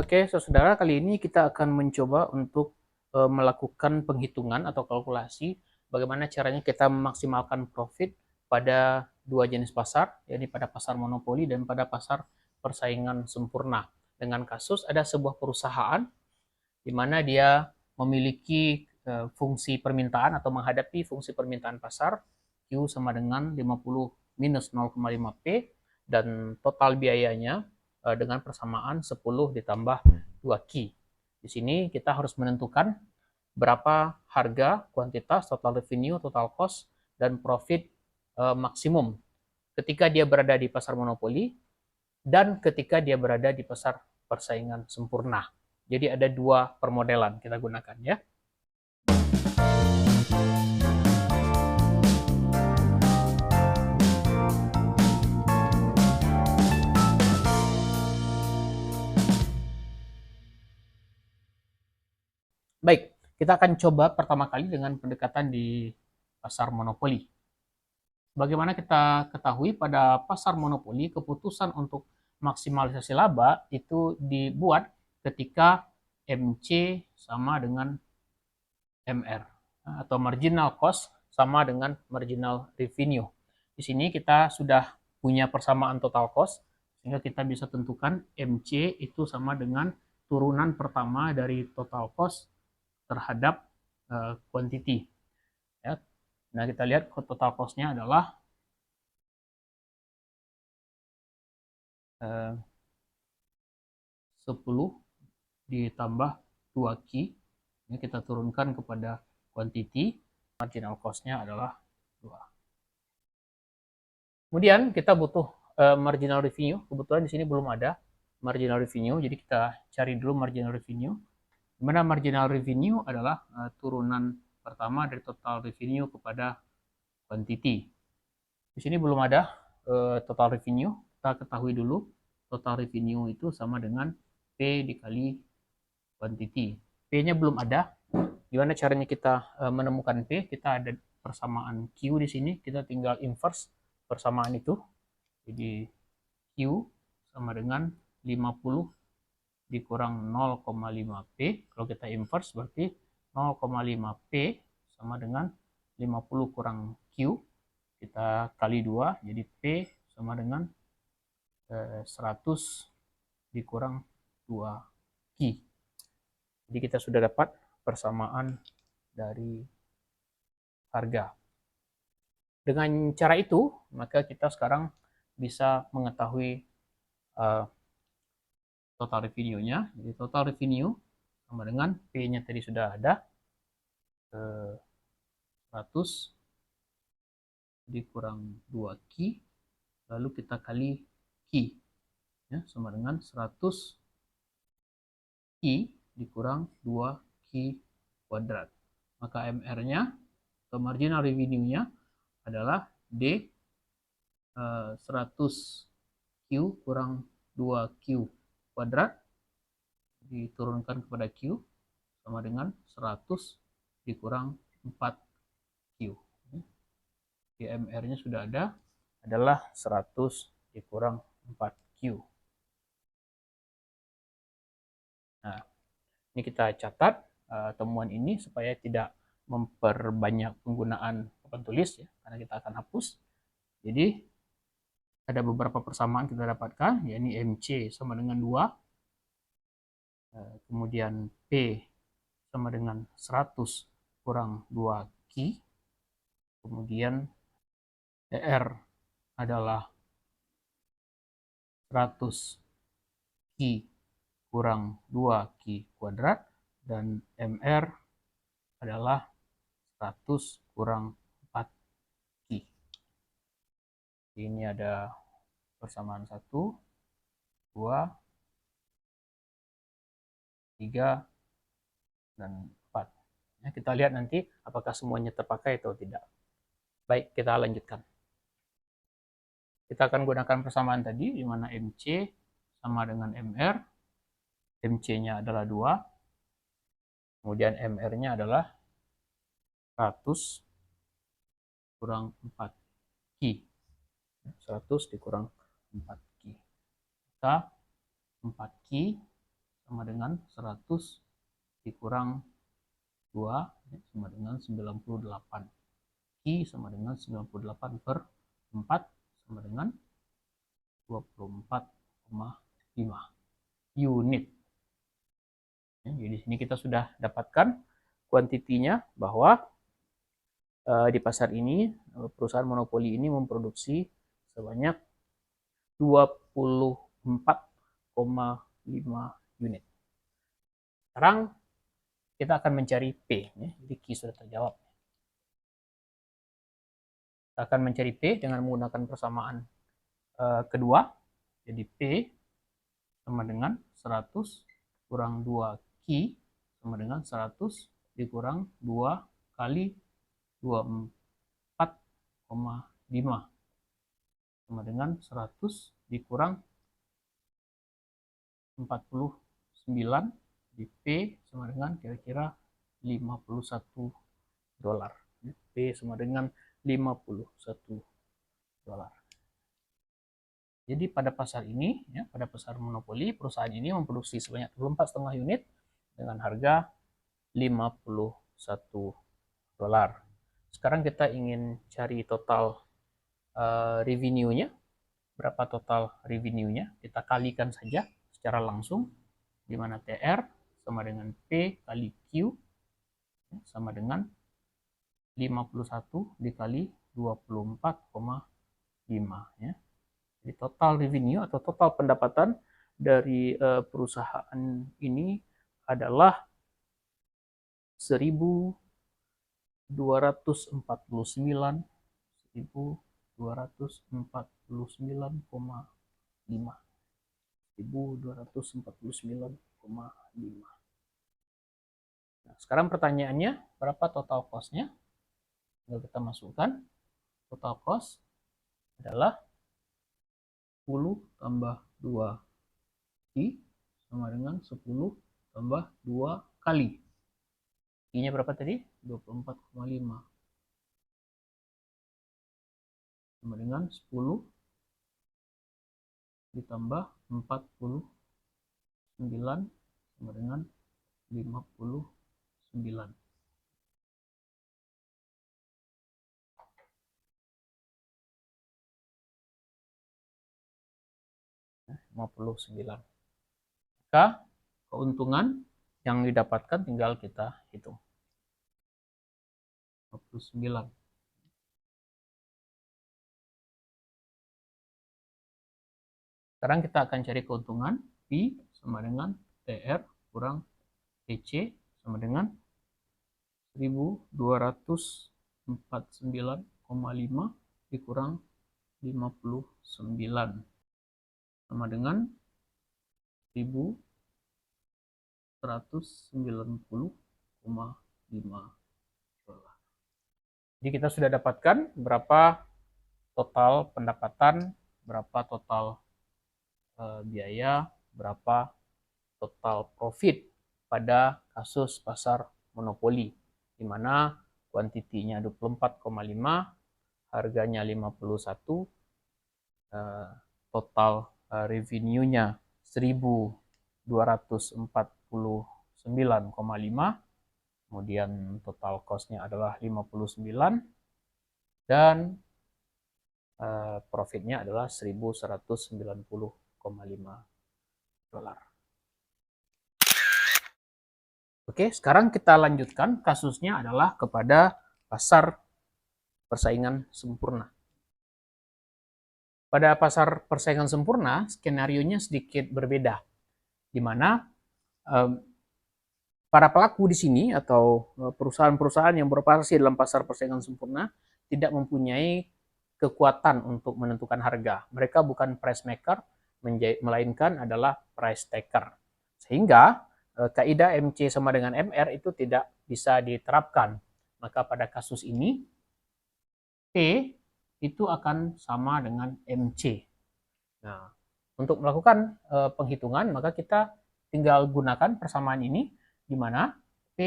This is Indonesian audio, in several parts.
Oke, saudara, kali ini kita akan mencoba untuk melakukan penghitungan atau kalkulasi bagaimana caranya kita memaksimalkan profit pada dua jenis pasar, yakni pada pasar monopoli dan pada pasar persaingan sempurna. Dengan kasus ada sebuah perusahaan di mana dia memiliki fungsi permintaan atau menghadapi fungsi permintaan pasar Q sama dengan 50 minus 0,5 P dan total biayanya dengan persamaan 10 ditambah 2 Q. Di sini kita harus menentukan berapa harga, kuantitas, total revenue, total cost, dan profit maksimum ketika dia berada di pasar monopoli dan ketika dia berada di pasar persaingan sempurna. Jadi ada dua permodelan kita gunakan ya. Baik, kita akan coba pertama kali dengan pendekatan di pasar monopoli. Bagaimana kita ketahui pada pasar monopoli, keputusan untuk maksimalisasi laba itu dibuat ketika MC sama dengan MR atau marginal cost sama dengan marginal revenue. Di sini kita sudah punya persamaan total cost sehingga kita bisa tentukan MC itu sama dengan turunan pertama dari total cost terhadap quantity. Ya. Nah, kita lihat total cost-nya adalah 10 ditambah 2 key. Ini kita turunkan kepada quantity. Marginal cost-nya adalah 2. Kemudian kita butuh marginal revenue. Kebetulan di sini belum ada marginal revenue, jadi kita cari dulu marginal revenue. Di mana marginal revenue adalah turunan pertama dari total revenue kepada quantity. Di sini belum ada total revenue. Kita ketahui dulu total revenue itu sama dengan P dikali quantity. P-nya belum ada. Gimana caranya kita menemukan P? Kita ada persamaan Q di sini. Kita tinggal inverse persamaan itu. Jadi Q sama dengan 50 dikurang 0,5 P. Kalau kita inverse berarti 0,5 P sama dengan 50 kurang Q. Kita kali 2, jadi P sama dengan 100 dikurang 2 Q. Jadi kita sudah dapat persamaan dari harga. Dengan cara itu, maka kita sekarang bisa mengetahui total revenue-nya. Jadi total revenue sama dengan P-nya tadi sudah ada, 100 dikurang 2 Q, lalu kita kali Q, ya, sama dengan 100 Q dikurang 2 Q kuadrat. Maka MR-nya atau marginal revenue-nya adalah D 100 Q kurang 2 Q kuadrat diturunkan kepada Q sama dengan 100 dikurang 4 Q. MR-nya sudah ada, adalah 100 dikurang 4 Q. Nah, ini kita catat temuan ini supaya tidak memperbanyak penggunaan papan tulis ya, karena kita akan hapus. Jadi ada beberapa persamaan kita dapatkan, yakni MC sama dengan 2, kemudian P sama dengan 100 kurang 2 Q, kemudian ER adalah 100 Q kurang 2 Q kuadrat, dan MR adalah 100 kurang 4 Q. Ini ada persamaan 1, 2, 3, dan 4. Ya, kita lihat nanti apakah semuanya terpakai atau tidak. Baik, kita lanjutkan. Kita akan gunakan persamaan tadi, di mana MC sama dengan MR. MC-nya adalah 2. Kemudian MR-nya adalah 100 kurang 4 Q. 100 dikurang 4 Q. Maka 4 Q sama dengan 100 dikurang 2 sama dengan 98. Q sama dengan 98 per 4 sama dengan 24,5 unit. Jadi di sini kita sudah dapatkan kuantitinya bahwa di pasar ini perusahaan monopoli ini memproduksi sebanyak 24,5 unit. Sekarang kita akan mencari P. Jadi Q sudah terjawab. Kita akan mencari P dengan menggunakan persamaan kedua. Jadi P sama dengan 100 kurang 2 Q sama dengan 100 dikurang 2 kali 24,5 sama dengan 100 dikurang 49 di P sama dengan kira-kira 51 dolar. P sama dengan 51 dolar. Jadi pada pasar ini, pada pasar monopoli, perusahaan ini memproduksi sebanyak 24,5 unit dengan harga 51 dolar. Sekarang kita ingin cari total revenue-nya. Berapa total revenue-nya? Kita kalikan saja secara langsung, di mana TR sama dengan P kali Q sama dengan 51 dikali 24,5 ya. Jadi total revenue atau total pendapatan dari perusahaan ini adalah 1.249,5 1.249,5. Nah, sekarang pertanyaannya, berapa total cost-nya? Tinggal kita masukkan. Total cost adalah 10 tambah 2 I sama dengan 10 tambah 2 kali. I-nya berapa tadi? 24,5. Sama dengan 10 ditambah 49 sama dengan 59. Maka keuntungan yang didapatkan tinggal kita hitung. 59. Sekarang kita akan cari keuntungan. P sama dengan TR kurang TC sama dengan 1.249,5 dikurang 59 sama dengan 1.190,5 dolar. Jadi kita sudah dapatkan berapa total pendapatan, berapa total biaya, berapa total profit pada kasus pasar monopoli, di mana kuantitinya 24,5, harganya 51, total revenue-nya 1.249,5, kemudian total cost-nya adalah 59, dan profitnya adalah 1.190,5 dolar. Oke, sekarang kita lanjutkan. Kasusnya adalah kepada pasar persaingan sempurna. Pada pasar persaingan sempurna, skenario-nya sedikit berbeda, di mana para pelaku di sini atau perusahaan-perusahaan yang beroperasi dalam pasar persaingan sempurna tidak mempunyai kekuatan untuk menentukan harga. Mereka bukan price maker, melainkan adalah price taker. Sehingga kaidah MC sama dengan MR itu tidak bisa diterapkan. Maka pada kasus ini, P itu akan sama dengan MC. Nah, untuk melakukan penghitungan, maka kita tinggal gunakan persamaan ini, di mana P,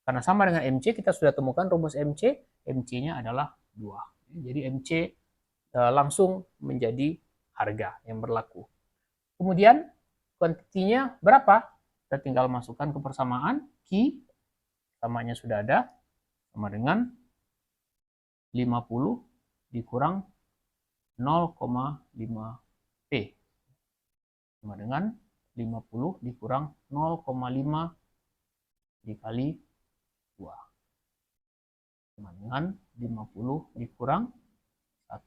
karena sama dengan MC, kita sudah temukan rumus MC, MC-nya adalah 2. Jadi MC langsung menjadi harga yang berlaku. Kemudian kuantitinya berapa? Kita tinggal masukkan ke persamaan, Q, samanya sudah ada, sama dengan 50 dikurang 0,5 P, sama dengan 50 dikurang 0,5 dikali 2, sama dengan 50 dikurang 1.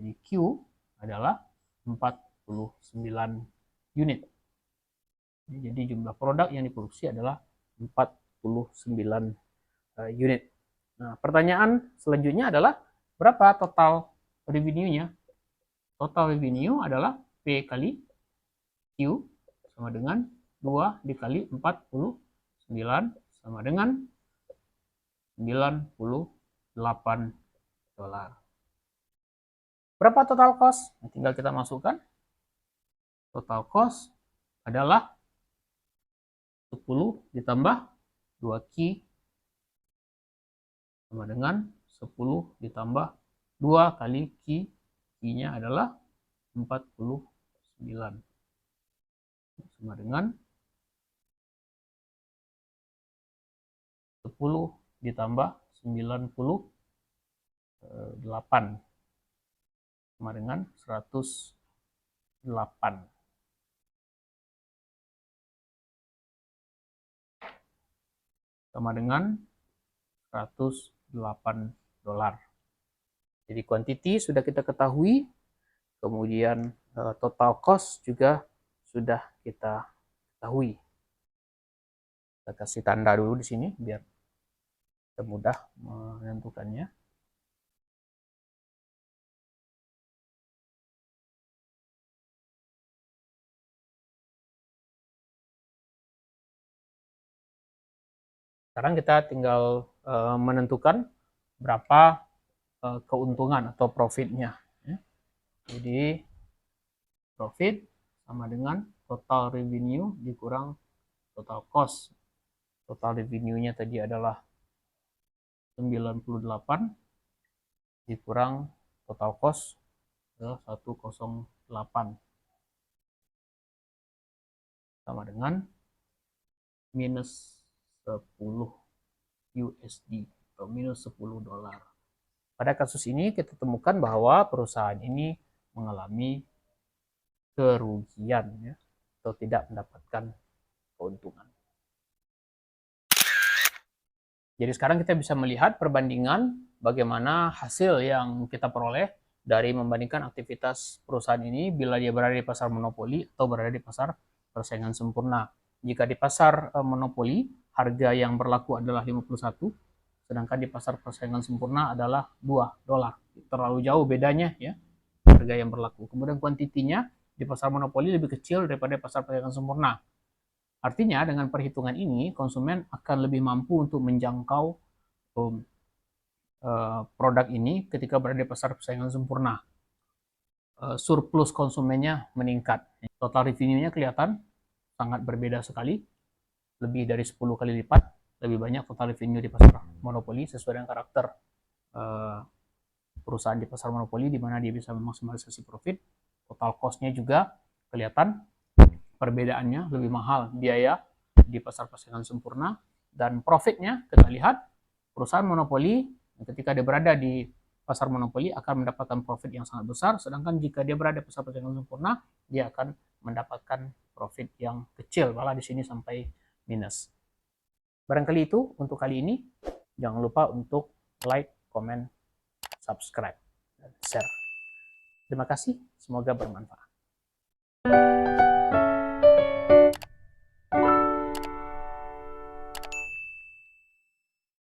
Jadi Q adalah 49 unit. Jadi jumlah produk yang diproduksi adalah 49 unit. Nah, pertanyaan selanjutnya adalah berapa total revenue-nya? Total revenue adalah P kali Q sama dengan 2 dikali 49 sama dengan 98 dolar. Berapa total cost? Nah, tinggal kita masukkan. Total cost adalah 10 ditambah 2Q sama dengan 10 ditambah 2 kali Q. Q-nya adalah 49. Sama dengan 10 ditambah 98 sama dengan 108. Sama dengan 108 dolar. Jadi quantity sudah kita ketahui, kemudian total cost juga sudah kita ketahui. Kita kasih tanda dulu di sini biar kita mudah menentukannya. Sekarang kita tinggal menentukan berapa keuntungan atau profitnya. Jadi profit sama dengan total revenue dikurang total cost. Total revenue-nya tadi adalah 98 dikurang total cost adalah 108 sama dengan minus 10 USD atau minus 10 dolar. Pada kasus ini kita temukan bahwa perusahaan ini mengalami kerugian ya, atau tidak mendapatkan keuntungan. Jadi sekarang kita bisa melihat perbandingan bagaimana hasil yang kita peroleh dari membandingkan aktivitas perusahaan ini bila dia berada di pasar monopoli atau berada di pasar persaingan sempurna. Jika di pasar monopoli, harga yang berlaku adalah 51, sedangkan di pasar persaingan sempurna adalah 2 dolar. Terlalu jauh bedanya ya, harga yang berlaku. Kemudian kuantitinya di pasar monopoli lebih kecil daripada pasar persaingan sempurna. Artinya dengan perhitungan ini, konsumen akan lebih mampu untuk menjangkau produk ini ketika berada di pasar persaingan sempurna. Surplus konsumennya meningkat. Total revenue-nya kelihatan sangat berbeda sekali, lebih dari 10 kali lipat, lebih banyak total revenue di pasar monopoli sesuai dengan karakter perusahaan di pasar monopoli di mana dia bisa memaksimalisasi profit. Total cost-nya juga kelihatan perbedaannya lebih mahal biaya di pasar persaingan sempurna, dan profitnya kita lihat perusahaan monopoli ketika dia berada di pasar monopoli akan mendapatkan profit yang sangat besar, sedangkan jika dia berada di pasar persaingan sempurna dia akan mendapatkan profit yang kecil, malah di sini sampai minus. Barangkali itu untuk kali ini. Jangan lupa untuk like, comment, subscribe, dan share. Terima kasih, semoga bermanfaat.